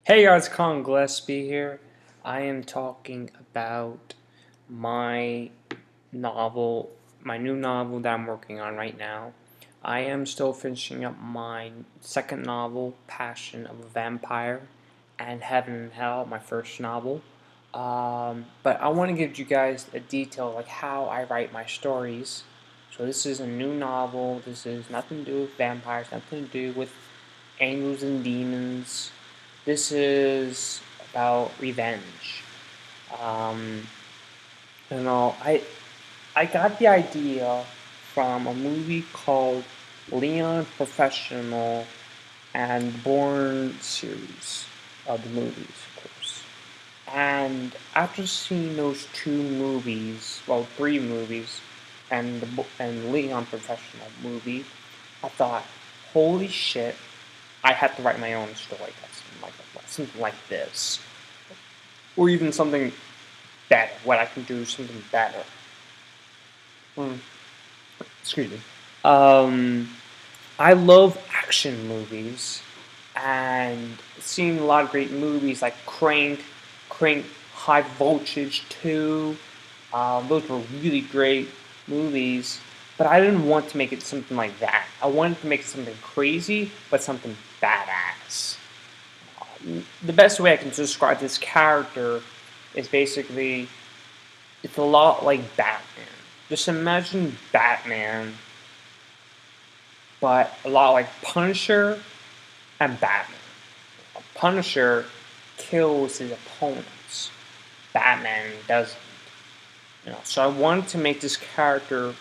Hey guys, Colin Gillespie here. I am talking about my novel, my new novel that I'm working on right now. I am still finishing up my second novel, Passion of a Vampire, and Heaven and Hell, my first novel. But I want to give you guys a detail like how I write my stories. So this is a new novel. This is nothing to do with vampires, nothing to do with angels and demons. This is about revenge. Um, I got the idea from a movie called Leon Professional and Bourne series of the movies, of course. And after seeing those two movies, well, three movies, and Leon Professional movie, I thought, holy shit, I have to write my own story, something like this, or even something better. What I can do something better. Hmm, excuse me. Um, I love action movies, and seeing a lot of great movies like Crank, High Voltage 2. Those were really great movies, but I didn't want to make it something like that. I wanted to make it something crazy, but something badass. The best way I can describe this character is basically it's a lot like Batman. Just imagine Batman, but a lot like Punisher and Batman. Punisher kills his opponents. Batman doesn't. So I wanted to make this character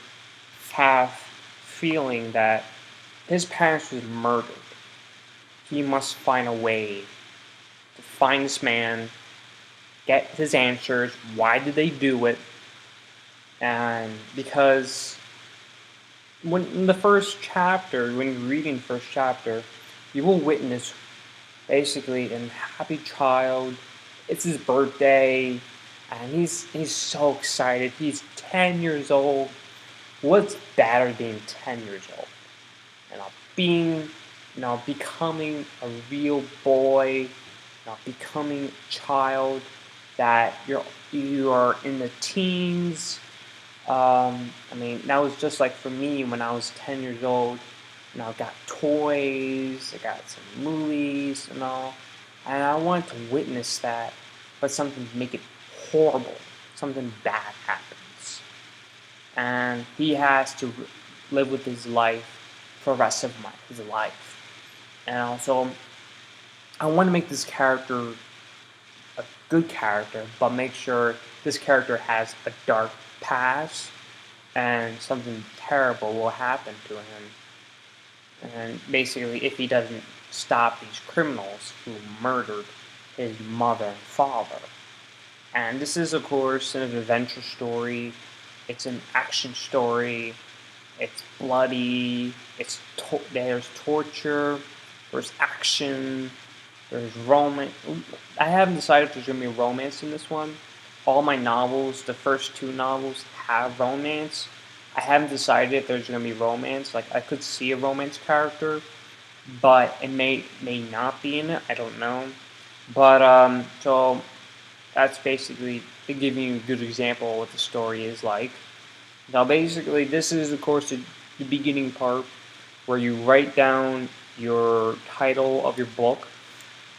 have feeling that his parents was murdered. He must find a way to find this man, get his answers. Why did they do it? And because when in the first chapter, when you're reading the first chapter, you will witness basically a happy child. It's his birthday, and he's so excited. He's 10 years old. What's better than 10 years old? Being, becoming a real boy, becoming a child that you are in the teens. That was just like for me when I was 10 years old. I got toys, I got some movies and all, and I wanted to witness that, but something to make it horrible, something bad happens, and he has to live with his life for the rest of his life. And also, I want to make this character a good character, but make sure this character has a dark past and something terrible will happen to him. And basically, if he doesn't stop these criminals who murdered his mother and father. And this is, of course, an adventure story. It's an action story. It's bloody. There's torture. There's action. There's romance. I haven't decided if there's gonna be romance in this one. All my novels, the first two novels, have romance. I haven't decided if there's gonna be romance. Like I could see a romance character, but it may not be in it. I don't know. But so that's basically to give you a good example of what the story is like. Now, basically, this is of course the beginning part where you write down your title of your book.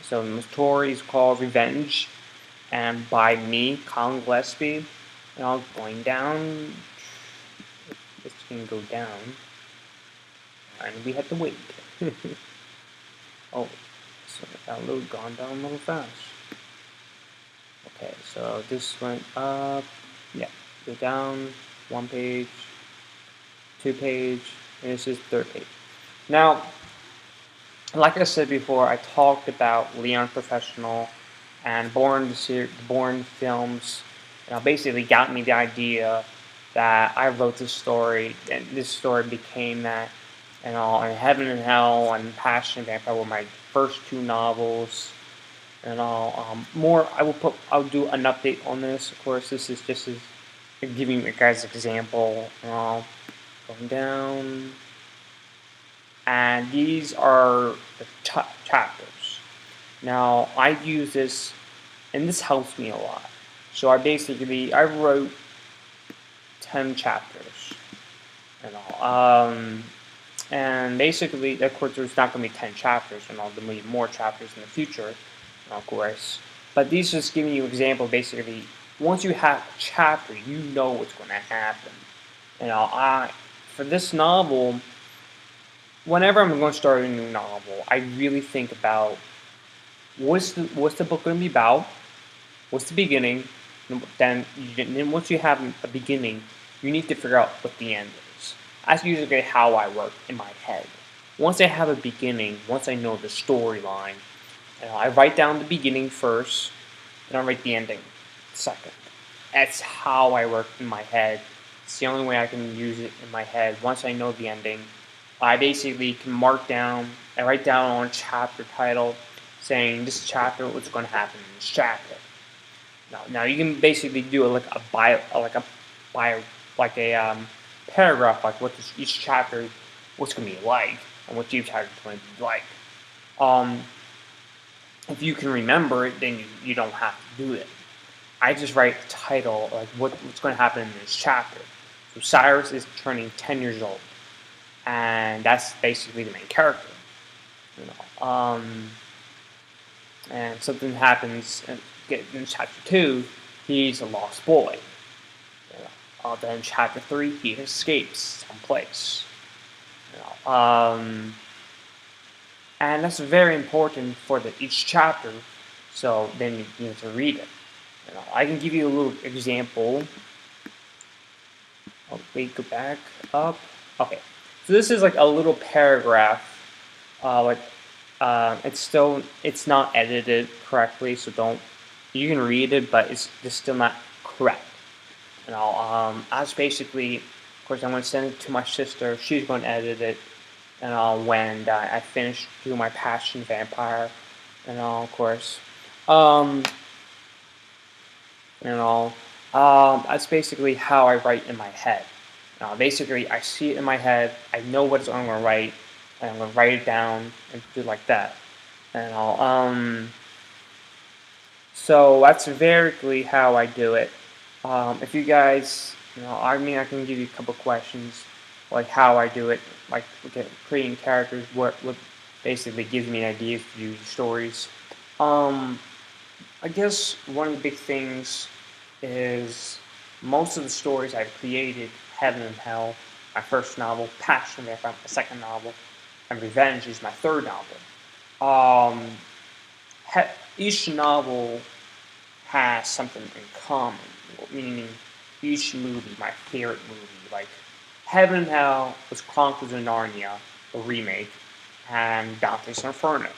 So the story is called Revenge, and by me, Colin Gillespie. And I'll going down. This can go down, and we have to wait. Oh, so that load gone down a little fast. Okay, so this went up. Yeah, go down one page, two page, and this is third page. Now, like I said before, I talked about Leon Professional and Bourne films. Basically got me the idea that I wrote this story, and this story became that, and Heaven and Hell and Passion of Vampire were my first two novels, and all. More, I'll do an update on this. Of course, this is just as giving you guys an example, and all. Going down, and these are the chapters. Now I use this, and this helps me a lot. So I wrote 10 chapters, you know. And basically, of course, there's not going to be 10 chapters, and there'll be more chapters in the future, of course. But these just giving you an example. Basically, once you have a chapter, you know what's going to happen. For this novel, whenever I'm going to start a new novel, I really think about what's the book going to be about, what's the beginning, and then once you have a beginning, you need to figure out what the end is. That's usually how I work in my head. Once I have a beginning, once I know the storyline, I write down the beginning first, and I write the ending second. That's how I work in my head. It's the only way I can use it in my head. Once I know the ending, I basically can I write down on a chapter title saying this chapter, what's going to happen in this chapter. Now you can basically do paragraph, like what each chapter, what's going to be like, and what each chapter is going to be like. If you can remember it, then you don't have to do it. I just write the title, like what's going to happen in this chapter. So Cyrus is turning 10 years old, and that's basically the main character. And something happens in chapter 2, he's a lost boy. Then chapter 3, he escapes someplace. And that's very important for each chapter. So then you need to read it. I can give you a little example. Oh, wait, go back up. Okay, so this is like a little paragraph. It's not edited correctly, so you can read it, but it's still not correct. As basically, of course, I'm going to send it to my sister. She's going to edit it, when I finish doing my Passion Vampire, of course. That's basically how I write in my head. Basically, I see it in my head. I know what I'm going to write, and I'm going to write it down and do it like that. So that's basically how I do it. If you guys, I can give you a couple questions, like how I do it, like creating characters, what basically gives me ideas to do stories. I guess one of the big things is most of the stories I've created, Heaven and Hell, my first novel, Passion Vampire, my second novel, and Revenge is my third novel. Each novel has something in common, meaning each movie, my favorite movie, like Heaven and Hell was Chronicles of Narnia, the remake, and Dante's Inferno,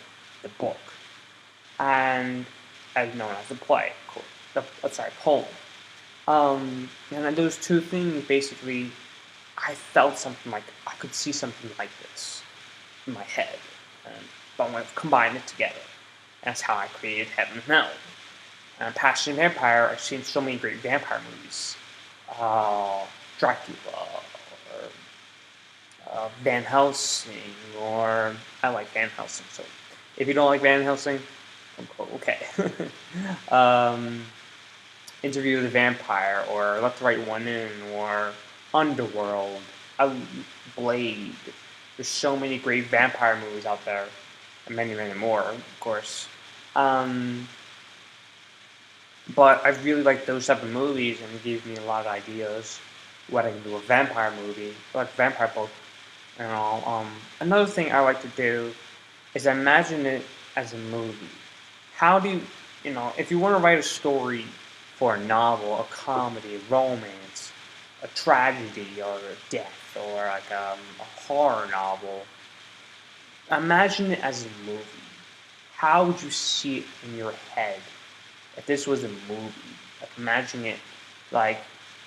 the book, and as known as the play, poem. And then those two things, basically, I felt something like, I could see something like this in my head, but when I combined it together, that's how I created Heaven and Hell. And Passion Vampire, I've seen so many great vampire movies. Dracula, or Van Helsing, or I like Van Helsing, so if you don't like Van Helsing, okay. Interview with the Vampire, or Let the Right One In, or Underworld, Blade. There's so many great vampire movies out there, and many, many more, of course. But I really like those type of movies, and it gives me a lot of ideas what I can do with a vampire movie, like a vampire book. Another thing I like to do is imagine it as a movie. How do if you want to write a story for a novel, a comedy, a romance, a tragedy, or a death, or like a horror novel, imagine it as a movie. How would you see it in your head if this was a movie? Like imagine it like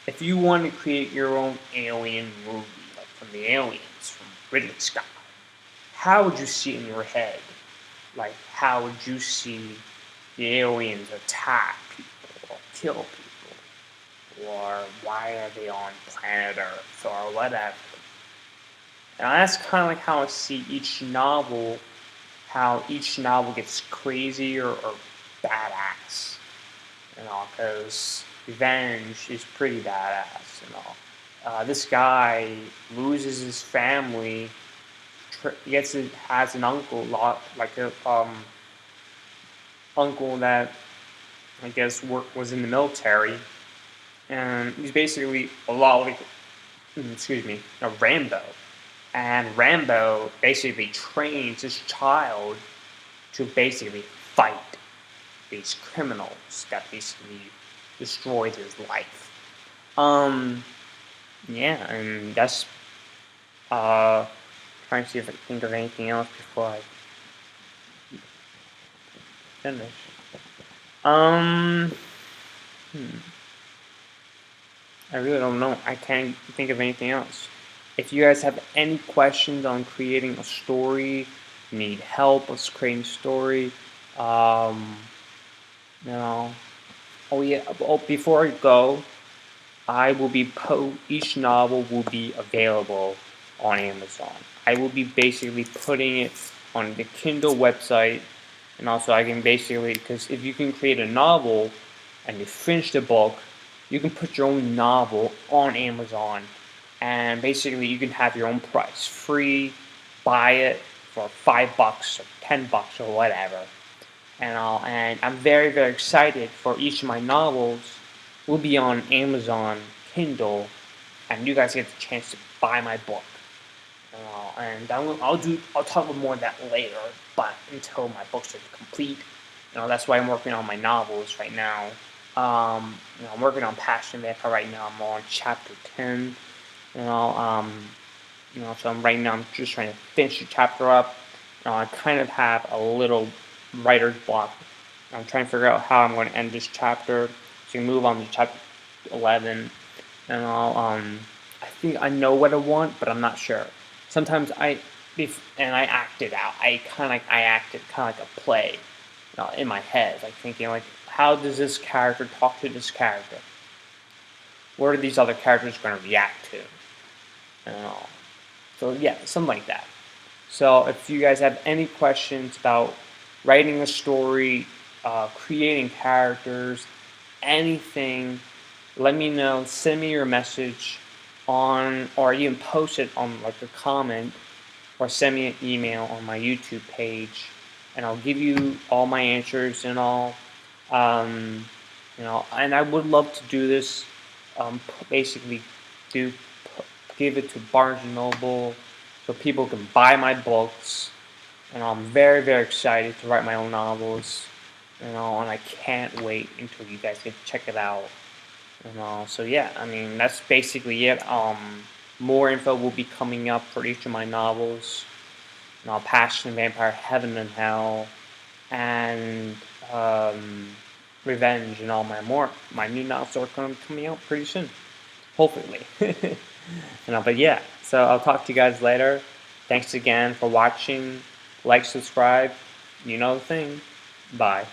if you want to create your own alien movie, like from the aliens, from Ridley Scott, how would you see it in your head? Like how would you see the aliens attack people or kill people? Or why are they on planet Earth or whatever? And that's kind of like how I see each novel how each novel gets crazier or badass, because Revenge is pretty badass. This guy loses his family, has an uncle, like a uncle that I guess was in the military, and he's basically a lot like, a Rambo. And Rambo basically trains his child to basically fight these criminals that basically destroyed his life. Yeah, and that's trying to see if I can think of anything else before I finish. I really don't know. I can't think of anything else. If you guys have any questions on creating a story, need help with creating a story, you know, oh yeah. Oh, before I go, I will be each novel will be available on Amazon. I will be basically putting it on the Kindle website, and also I can basically, because if you can create a novel and you finish the book, you can put your own novel on Amazon, and basically you can have your own price, free, buy it for $5 or $10 or whatever. And I'm very, very excited for each of my novels will be on Amazon Kindle, and you guys get the chance to buy my book. And I'll talk about more of that later, but until my books are complete, that's why I'm working on my novels right now. I'm working on Passion Vampire right now. I'm on chapter 10. So I'm just trying to finish the chapter up. I kind of have a little writer's block. I'm trying to figure out how I'm going to end this chapter, so you move on to chapter 11. I think I know what I want, but I'm not sure. Sometimes I act it out. I act it kind of like a play, in my head, like thinking like, how does this character talk to this character? What are these other characters going to react to? So yeah, something like that. So if you guys have any questions about writing a story, creating characters, anything, let me know. Send me your message or even post it on like a comment, or send me an email on my YouTube page, and I'll give you all my answers and all. And I would love to do this. Basically, give it to Barnes and Noble so people can buy my books. And I'm very, very excited to write my own novels. And I can't wait until you guys get to check it out. So yeah, that's basically it. More info will be coming up for each of my novels. Passion, Vampire, Heaven and Hell, and Revenge, and all my new novels are coming out pretty soon, hopefully. But yeah, so I'll talk to you guys later. Thanks again for watching. Like, subscribe, you know the thing. Bye.